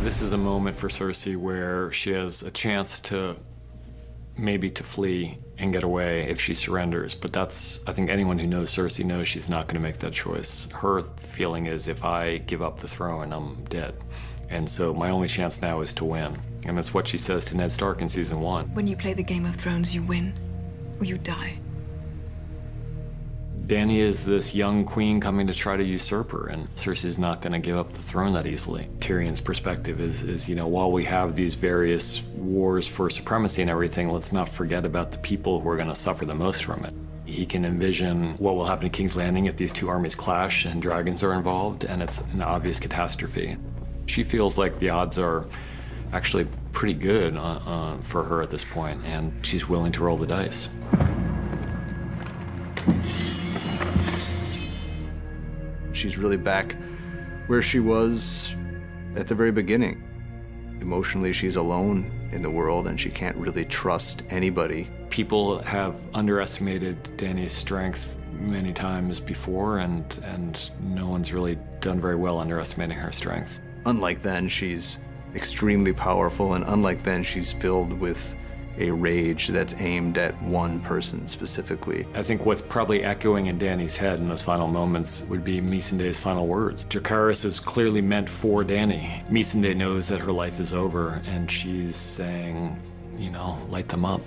This is a moment for Cersei where she has a chance to maybe to flee and get away if she surrenders, but that's, I think anyone who knows Cersei knows she's not going to make that choice. Her feeling is, if I give up the throne, I'm dead. And so my only chance now is to win. And that's what she says to Ned Stark in season 1. When you play the Game of Thrones, you win or you die. Dany is this young queen coming to try to usurp her, and Cersei's not going to give up the throne that easily. Tyrion's perspective is, you know, while we have these various wars for supremacy and everything, let's not forget about the people who are going to suffer the most from it. He can envision what will happen in King's Landing if these two armies clash and dragons are involved, and it's an obvious catastrophe. She feels like the odds are actually pretty good for her at this point, and she's willing to roll the dice. She's really back where she was at the very beginning. Emotionally, she's alone in the world and she can't really trust anybody. People have underestimated Dany's strength many times before, and no one's really done very well underestimating her strength. Unlike then, she's extremely powerful, and unlike then, she's filled with a rage that's aimed at one person specifically. I think what's probably echoing in Dany's head in those final moments would be Missandei's final words. Dracarys is clearly meant for Dany. Missandei knows that her life is over, and she's saying, you know, light them up.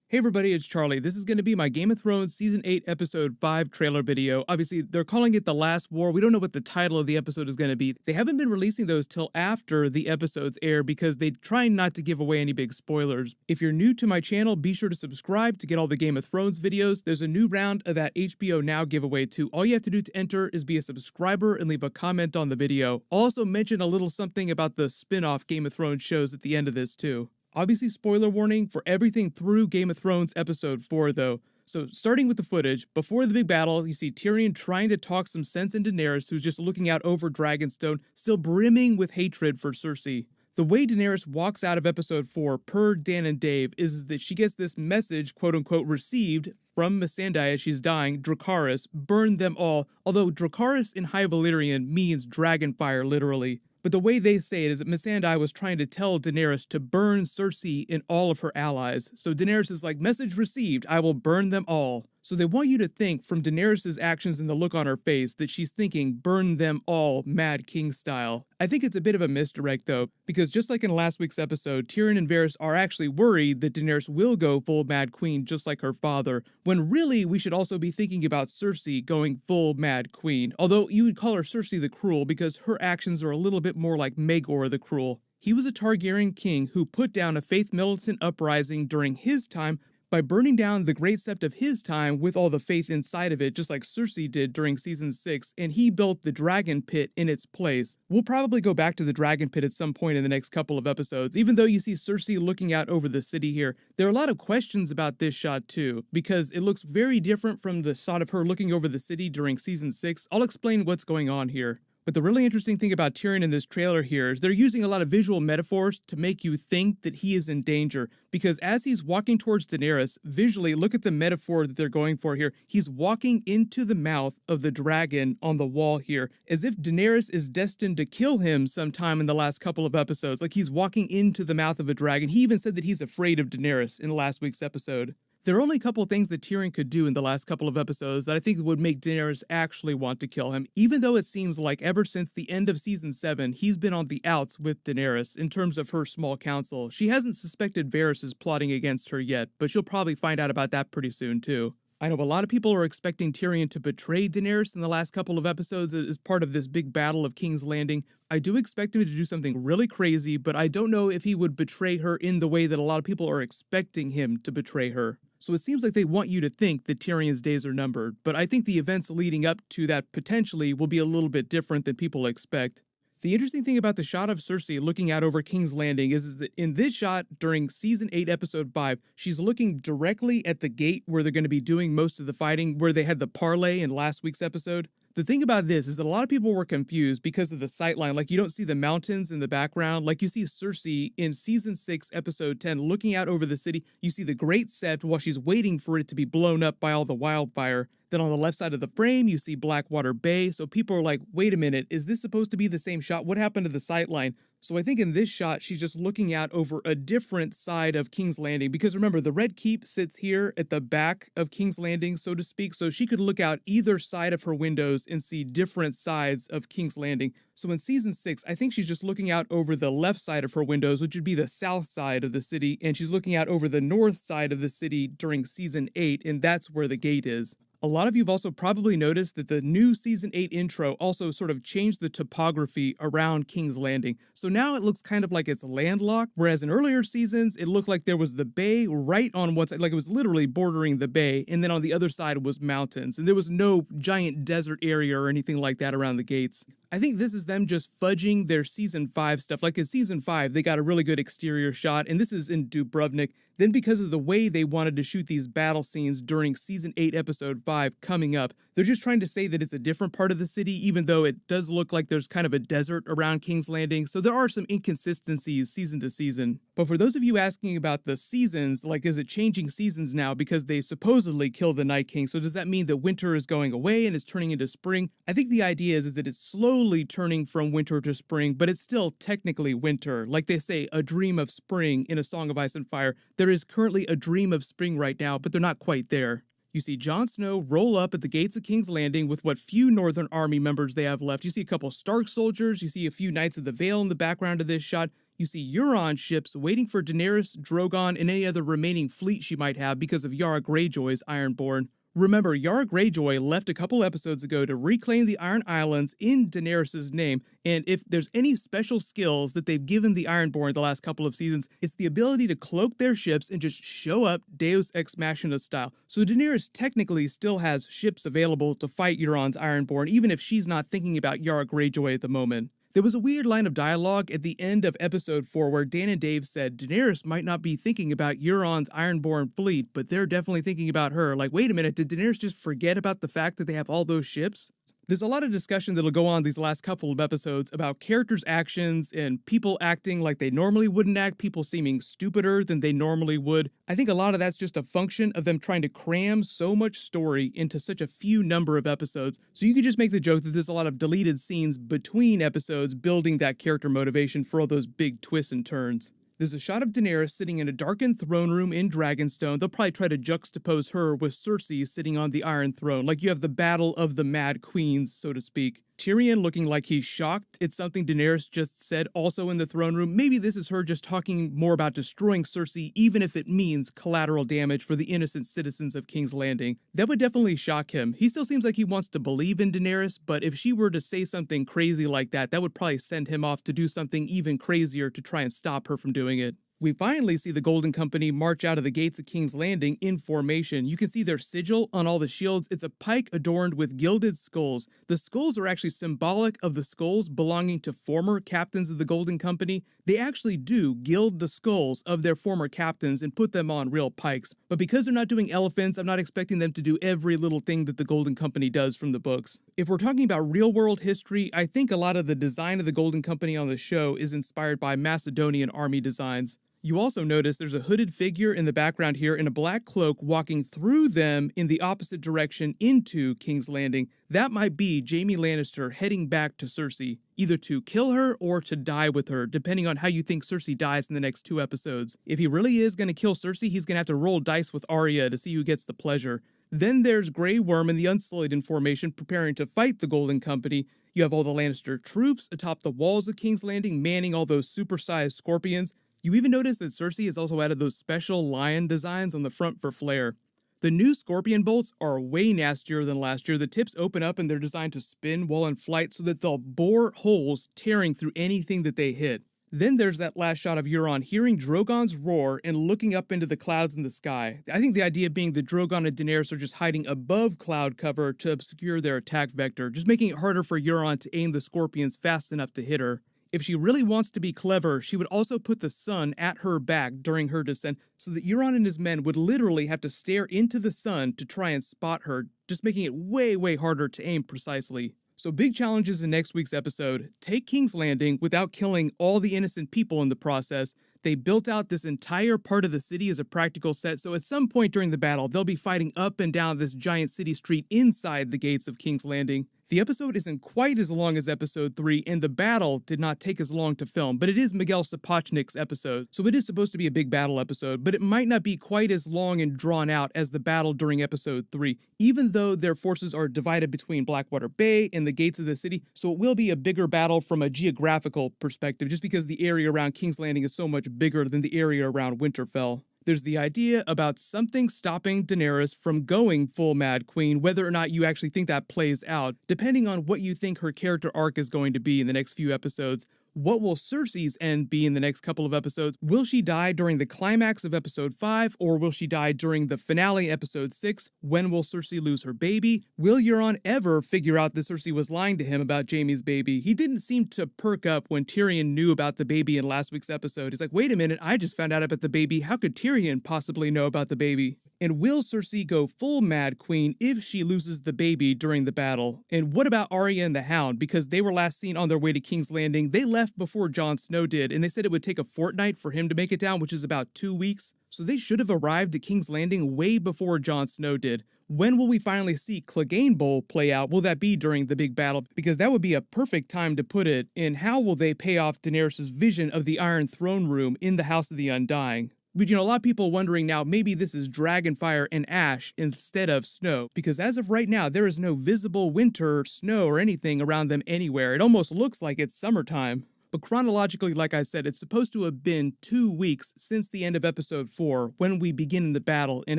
Hey everybody, it's Charlie. This is going to be my Game of Thrones Season 8 Episode 5 trailer video. Obviously, they're calling it The Last War. We don't know what the title of the episode is going to be. They haven't been releasing those till after the episodes air because they try not to give away any big spoilers. If you're new to my channel, be sure to subscribe to get all the Game of Thrones videos. There's a new round of that HBO Now giveaway too. All you have to do to enter is be a subscriber and leave a comment on the video. I'll also mention a little something about the spin-off Game of Thrones shows at the end of this too. Obviously, spoiler warning for everything through Game of Thrones Episode 4, though. So, starting with the footage, before the big battle, you see Tyrion trying to talk some sense into Daenerys, who's just looking out over Dragonstone, still brimming with hatred for Cersei. The way Daenerys walks out of Episode 4, per Dan and Dave, is that she gets this message, quote-unquote, received from Missandei as she's dying, Dracarys, burn them all, although Dracarys in High Valyrian means dragonfire, literally. But the way they say it is that Missandei was trying to tell Daenerys to burn Cersei and all of her allies. So Daenerys is like, message received, I will burn them all. So they want you to think from Daenerys' actions and the look on her face that she's thinking burn them all Mad King style. I think it's a bit of a misdirect though, because just like in last week's episode, Tyrion and Varys are actually worried that Daenerys will go full Mad Queen just like her father, when really we should also be thinking about Cersei going full Mad Queen. Although you would call her Cersei the Cruel because her actions are a little bit more like Maegor the Cruel. He was a Targaryen king who put down a faith militant uprising during his time by burning down the Great Sept of his time with all the faith inside of it, just like Cersei did during Season 6, and he built the Dragon Pit in its place. We'll probably go back to the Dragon Pit at some point in the next couple of episodes. Even though you see Cersei looking out over the city here, there are a lot of questions about this shot too, because it looks very different from the shot of her looking over the city during Season 6. I'll explain what's going on here. But the really interesting thing about Tyrion in this trailer here is they're using a lot of visual metaphors to make you think that he is in danger. Because as he's walking towards Daenerys, visually, look at the metaphor that they're going for here. He's walking into the mouth of the dragon on the wall here, as if Daenerys is destined to kill him sometime in the last couple of episodes. Like he's walking into the mouth of a dragon. He even said that he's afraid of Daenerys in last week's episode. There are only a couple of things that Tyrion could do in the last couple of episodes that I think would make Daenerys actually want to kill him, even though it seems like ever since the end of Season 7, he's been on the outs with Daenerys in terms of her small council. She hasn't suspected Varys is plotting against her yet, but she'll probably find out about that pretty soon too. I know a lot of people are expecting Tyrion to betray Daenerys in the last couple of episodes as part of this big battle of King's Landing. I do expect him to do something really crazy, but I don't know if he would betray her in the way that a lot of people are expecting him to betray her. So it seems like they want you to think that Tyrion's days are numbered, but I think the events leading up to that potentially will be a little bit different than people expect. The interesting thing about the shot of Cersei looking out over King's Landing is that in this shot during Season 8, Episode 5, she's looking directly at the gate where they're going to be doing most of the fighting, where they had the parley in last week's episode. The thing about this is that a lot of people were confused because of the sightline. Like, you don't see the mountains in the background. Like, you see Cersei in Season 6, Episode 10, looking out over the city. You see the Great Sept while she's waiting for it to be blown up by all the wildfire. Then on the left side of the frame, you see Blackwater Bay. So people are like, wait a minute, is this supposed to be the same shot? What happened to the sight line? So I think in this shot, she's just looking out over a different side of King's Landing. Because remember, the Red Keep sits here at the back of King's Landing, so to speak. So she could look out either side of her windows and see different sides of King's Landing. So in season 6, I think she's just looking out over the left side of her windows, which would be the south side of the city. And she's looking out over the north side of the city during season 8, and that's where the gate is. A lot of you have also probably noticed that the new Season 8 intro also sort of changed the topography around King's Landing. So now it looks kind of like it's landlocked, whereas in earlier seasons, it looked like there was the bay right on one side, like it was literally bordering the bay, and then on the other side was mountains, and there was no giant desert area or anything like that around the gates. I think this is them just fudging their Season 5 stuff. Like in Season 5, they got a really good exterior shot, and this is in Dubrovnik. Then because of the way they wanted to shoot these battle scenes during Season 8, Episode 5 coming up, they're just trying to say that it's a different part of the city, even though it does look like there's kind of a desert around King's Landing, so there are some inconsistencies season to season. But for those of you asking about the seasons, like is it changing seasons now because they supposedly killed the Night King, so does that mean that winter is going away and it's turning into spring? I think the idea is that it's slowly turning from winter to spring, but it's still technically winter. Like they say, a dream of spring in A Song of Ice and Fire. There is currently a dream of spring right now, but they're not quite there. You see Jon Snow roll up at the gates of King's Landing with what few Northern Army members they have left. You see a couple Stark soldiers, you see a few Knights of the Vale in the background of this shot. You see Euron ships waiting for Daenerys, Drogon, and any other remaining fleet she might have because of Yara Greyjoy's Ironborn. Remember, Yara Greyjoy left a couple episodes ago to reclaim the Iron Islands in Daenerys' name, and if there's any special skills that they've given the Ironborn the last couple of seasons, it's the ability to cloak their ships and just show up Deus Ex Machina style. So Daenerys technically still has ships available to fight Euron's Ironborn, even if she's not thinking about Yara Greyjoy at the moment. There was a weird line of dialogue at the end of episode 4 where Dan and Dave said Daenerys might not be thinking about Euron's Ironborn fleet, but they're definitely thinking about her. Like, wait a minute, did Daenerys just forget about the fact that they have all those ships? There's a lot of discussion that'll go on these last couple of episodes about characters' actions and people acting like they normally wouldn't act, people seeming stupider than they normally would. I think a lot of that's just a function of them trying to cram so much story into such a few number of episodes. So you could just make the joke that there's a lot of deleted scenes between episodes building that character motivation for all those big twists and turns. There's a shot of Daenerys sitting in a darkened throne room in Dragonstone. They'll probably try to juxtapose her with Cersei sitting on the Iron Throne, like you have the battle of the Mad Queens, so to speak. Tyrion looking like he's shocked. It's something Daenerys just said also in the throne room. Maybe this is her just talking more about destroying Cersei, even if it means collateral damage for the innocent citizens of King's Landing. That would definitely shock him. He still seems like he wants to believe in Daenerys, but if she were to say something crazy like that, that would probably send him off to do something even crazier to try and stop her from doing it. We finally see the Golden Company march out of the gates of King's Landing in formation. You can see their sigil on all the shields. It's a pike adorned with gilded skulls. The skulls are actually symbolic of the skulls belonging to former captains of the Golden Company. They actually do gild the skulls of their former captains and put them on real pikes. But because they're not doing elephants, I'm not expecting them to do every little thing that the Golden Company does from the books. If we're talking about real-world history, I think a lot of the design of the Golden Company on the show is inspired by Macedonian army designs. You also notice there's a hooded figure in the background here in a black cloak walking through them in the opposite direction into King's Landing. That might be Jaime Lannister heading back to Cersei, either to kill her or to die with her, depending on how you think Cersei dies in the next 2 episodes. If he really is going to kill Cersei, he's going to have to roll dice with Arya to see who gets the pleasure. Then there's Grey Worm and the Unsullied in formation preparing to fight the Golden Company. You have all the Lannister troops atop the walls of King's Landing manning all those supersized scorpions. You even notice that Cersei has also added those special lion designs on the front for flair. The new scorpion bolts are way nastier than last year. The tips open up and they're designed to spin while in flight so that they'll bore holes tearing through anything that they hit. Then there's that last shot of Euron hearing Drogon's roar and looking up into the clouds in the sky. I think the idea being that Drogon and Daenerys are just hiding above cloud cover to obscure their attack vector, just making it harder for Euron to aim the scorpions fast enough to hit her. If she really wants to be clever, she would also put the sun at her back during her descent so that Euron and his men would literally have to stare into the sun to try and spot her, just making it way harder to aim precisely. So big challenges in next week's episode. Take King's Landing without killing all the innocent people in the process. They built out this entire part of the city as a practical set, so at some point during the battle, they'll be fighting up and down this giant city street inside the gates of King's Landing. The episode isn't quite as long as episode 3, and the battle did not take as long to film, but it is Miguel Sapochnik's episode, so it is supposed to be a big battle episode, but it might not be quite as long and drawn out as the battle during episode 3, even though their forces are divided between Blackwater Bay and the gates of the city, so it will be a bigger battle from a geographical perspective, just because the area around King's Landing is so much bigger than the area around Winterfell. There's the idea about something stopping Daenerys from going full Mad Queen, whether or not you actually think that plays out, depending on what you think her character arc is going to be in the next few episodes. What will Cersei's end be in the next couple of episodes? Will she die during the climax of episode 5, or will she die during the finale episode 6? When will Cersei lose her baby? Will Euron ever figure out that Cersei was lying to him about Jaime's baby? He didn't seem to perk up when Tyrion knew about the baby in last week's episode. He's like, wait a minute, I just found out about the baby. How could Tyrion possibly know about the baby? And will Cersei go full Mad Queen if she loses the baby during the battle? And what about Arya and the Hound? Because they were last seen on their way to King's Landing. They left before Jon Snow did, and they said it would take a fortnight for him to make it down, which is about 2 weeks. So they should have arrived at King's Landing way before Jon Snow did. When will we finally see Clegane Bowl play out? Will that be during the big battle? Because that would be a perfect time to put it. And how will they pay off Daenerys' vision of the Iron Throne Room in the House of the Undying? But a lot of people wondering now, maybe this is Dragonfire and Ash instead of snow, because as of right now, there is no visible winter, snow, or anything around them anywhere. It almost looks like it's summertime. But chronologically, like I said, it's supposed to have been 2 weeks since the end of episode 4 when we begin the battle in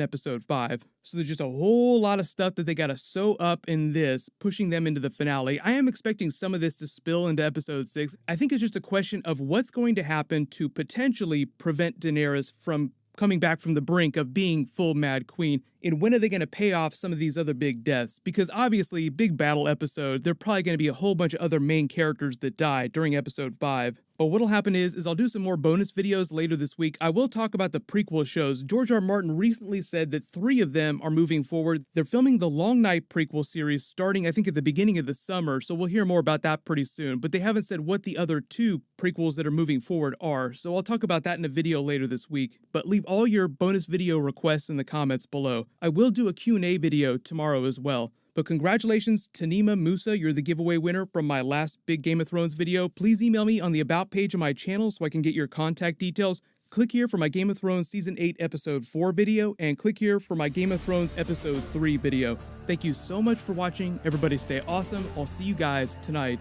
episode 5. So there's just a whole lot of stuff that they gotta sew up in this, pushing them into the finale. I am expecting some of this to spill into episode 6. I think it's just a question of what's going to happen to potentially prevent Daenerys from coming back from the brink of being full Mad Queen, and when are they going to pay off some of these other big deaths? Because obviously, big battle episode, there are probably going to be a whole bunch of other main characters that die during episode 5. But what'll happen is I'll do some more bonus videos later this week. I will talk about the prequel shows. George R. Martin recently said that 3 of them are moving forward. They're filming the Long Night prequel series starting, I think, at the beginning of the summer, so we'll hear more about that pretty soon. But they haven't said what the other 2 prequels that are moving forward are, so I'll talk about that in a video later this week. But leave all your bonus video requests in the comments below. I will do a Q&A video tomorrow as well. But congratulations to Nima Musa, you're the giveaway winner from my last big Game of Thrones video. Please email me on the About page of my channel so I can get your contact details. Click here for my Game of Thrones Season 8 Episode 4 video, and click here for my Game of Thrones Episode 3 video. Thank you so much for watching. Everybody stay awesome. I'll see you guys tonight.